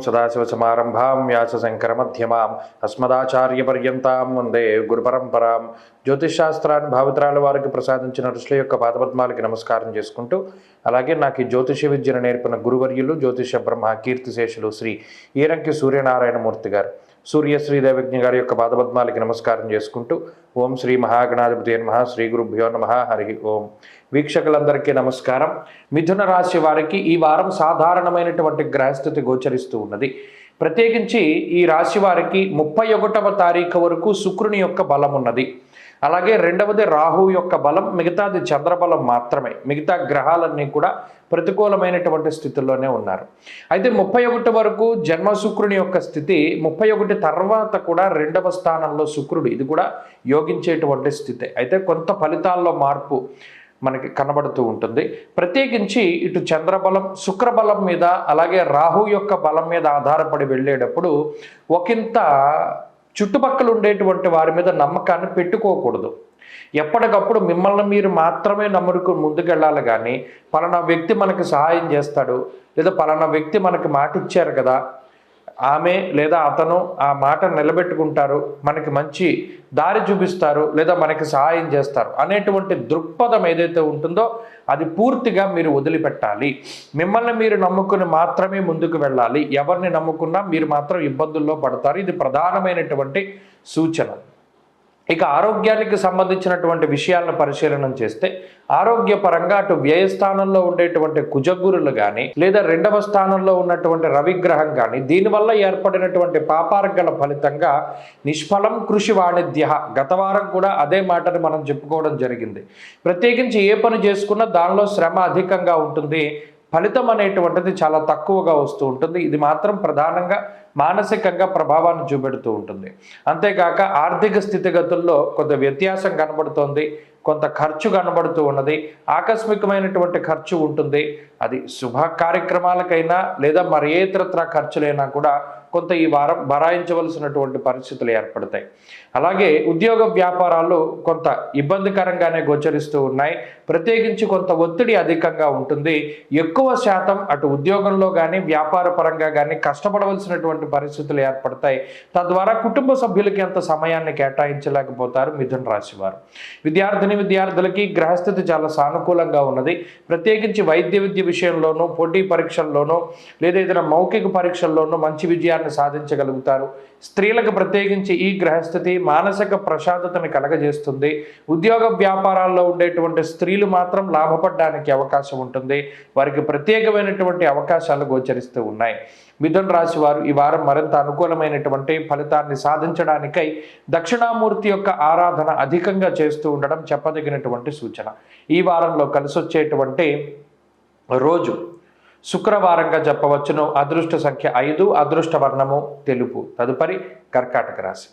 సదాశివసమారంభాం వ్యాసశంకరమధ్యమాం అస్మదాచార్యపర్యంతాం వందే గురుపరంపరాం. జ్యోతిషాస్త్రాన్ని భావితరాల వారికి ప్రసాదించిన ఋషుల యొక్క పాదపద్మాలకి నమస్కారం చేసుకుంటూ, అలాగే నాకు ఈ జ్యోతిష విద్యను నేర్పిన గురువర్యులు జ్యోతిష బ్రహ్మ కీర్తిశేషులు శ్రీ ఈరంకి సూర్యనారాయణమూర్తి గారు, సూర్యశ్రీదేవజ్ఞ గారి యొక్క పాదపద్మాలకి నమస్కారం చేసుకుంటూ, ఓం శ్రీ మహాగణాధిపతి నమః, శ్రీ గురుభ్యో నమః, హరి ఓం. వీక్షకులందరికీ నమస్కారం. మిథున రాశి వారికి ఈ వారం సాధారణమైనటువంటి గ్రహస్థితి గోచరిస్తూ ఉన్నది. ప్రత్యేకించి ఈ రాశి వారికి 31వ తారీఖు వరకు శుక్రుని యొక్క బలం ఉన్నది. అలాగే రెండవది రాహు యొక్క బలం, మిగతాది చంద్రబలం మాత్రమే. మిగతా గ్రహాలన్నీ కూడా ప్రతికూలమైనటువంటి స్థితిలోనే ఉన్నారు. అయితే 31 వరకు జన్మ శుక్రుని యొక్క స్థితి, 31 తర్వాత కూడా 2వ స్థానంలో శుక్రుడు, ఇది కూడా యోగించేటువంటి స్థితి. అయితే కొంత ఫలితాల్లో మార్పు మనకి కనబడుతూ ఉంటుంది. ప్రత్యేకించి ఇటు చంద్రబలం, శుక్రబలం మీద, అలాగే రాహు యొక్క బలం మీద ఆధారపడి వెళ్ళేటప్పుడు ఒకంత చుట్టుపక్కల ఉండేటువంటి వారి మీద నమ్మకాన్ని పెట్టుకోకూడదు. ఎప్పటికప్పుడు మిమ్మల్ని మీరు మాత్రమే నమ్ముకు ముందుకెళ్ళాలి. కానీ పలానా వ్యక్తి మనకి సహాయం చేస్తాడు, లేదా పలానా వ్యక్తి మనకి మాట ఇచ్చారు కదా, ఆమె లేదా అతను ఆ మాట నిలబెట్టుకుంటారు, మనకి మంచి దారి చూపిస్తారు, లేదా మనకి సహాయం చేస్తారు అనేటువంటి దృక్పథం ఏదైతే ఉంటుందో అది పూర్తిగా మీరు వదిలిపెట్టాలి. మిమ్మల్ని మీరు నమ్ముకుని మాత్రమే ముందుకు వెళ్ళాలి. ఎవరిని నమ్ముకున్నా మీరు మాత్రం ఇబ్బందుల్లో పడతారు. ఇది ప్రధానమైనటువంటి సూచన. ఇక ఆరోగ్యానికి సంబంధించినటువంటి విషయాలను పరిశీలన చేస్తే, ఆరోగ్యపరంగా అటు వ్యయస్థానంలో ఉండేటువంటి కుజగురులు కానీ, లేదా 2వ స్థానంలో ఉన్నటువంటి రవిగ్రహం కానీ, దీనివల్ల ఏర్పడినటువంటి పాపార్గల ఫలితంగా నిష్ఫలం కృషి వాణిజ్య, గత వారం కూడా అదే మాటని మనం చెప్పుకోవడం జరిగింది. ప్రత్యేకించి ఏ పని చేసుకున్నా దానిలో శ్రమ అధికంగా ఉంటుంది, ఫలితం అనేటువంటిది చాలా తక్కువగా వస్తూ ఉంటుంది. ఇది మాత్రం ప్రధానంగా మానసికంగా ప్రభావాన్ని చూపెడుతూ ఉంటుంది. అంతేకాక ఆర్థిక స్థితిగతుల్లో కొంత వ్యత్యాసం కనబడుతోంది, కొంత ఖర్చు కనబడుతూ ఉన్నది, ఆకస్మికమైనటువంటి ఖర్చు ఉంటుంది. అది శుభ కార్యక్రమాలకైనా లేదా మరి ఏ ఇతరత్ర ఖర్చులైనా కూడా కొంత ఈ వారం భరాయించవలసినటువంటి పరిస్థితులు ఏర్పడతాయి. అలాగే ఉద్యోగ వ్యాపారాలు కొంత ఇబ్బందికరంగానే గోచరిస్తూ ఉన్నాయి. ప్రత్యేకించి కొంత ఒత్తిడి అధికంగా ఉంటుంది. ఎక్కువ శాతం అటు ఉద్యోగంలో కానీ వ్యాపార పరంగా కానీ కష్టపడవలసినటువంటి పరిస్థితులు ఏర్పడతాయి. తద్వారా కుటుంబ సభ్యులకి అంత సమయాన్ని కేటాయించలేకపోతారు మిథున రాశి వారు. విద్యార్థులకి గ్రహస్థితి చాలా సానుకూలంగా ఉన్నది. ప్రత్యేకించి వైద్య విద్య విషయంలోనూ, పోటీ పరీక్షల్లోనూ, లేదా ఏదైనా మౌఖిక పరీక్షల్లోనూ మంచి విజయాన్ని సాధించగలుగుతారు. స్త్రీలకు ప్రత్యేకించి ఈ గ్రహస్థితి మానసిక ప్రశాంతతను కలగజేస్తుంది. ఉద్యోగ వ్యాపారాల్లో ఉండేటువంటి స్త్రీలు మాత్రం లాభపడడానికి అవకాశం ఉంటుంది. వారికి ప్రత్యేకమైనటువంటి అవకాశాలు గోచరిస్తూ ఉన్నాయి. మిథున రాశి వారు ఈ వారం మరింత అనుకూలమైనటువంటి ఫలితాన్ని సాధించడానికై దక్షిణామూర్తి యొక్క ఆరాధన అధికంగా చేస్తూ ఉండడం చెప్పదగినటువంటి సూచన. ఈ వారంలో కలిసొచ్చేటువంటి రోజు శుక్రవారంగా చెప్పవచ్చును. అదృష్ట సంఖ్య 5, అదృష్ట వర్ణము తెలుపు. తదుపరి కర్కాటక రాశి.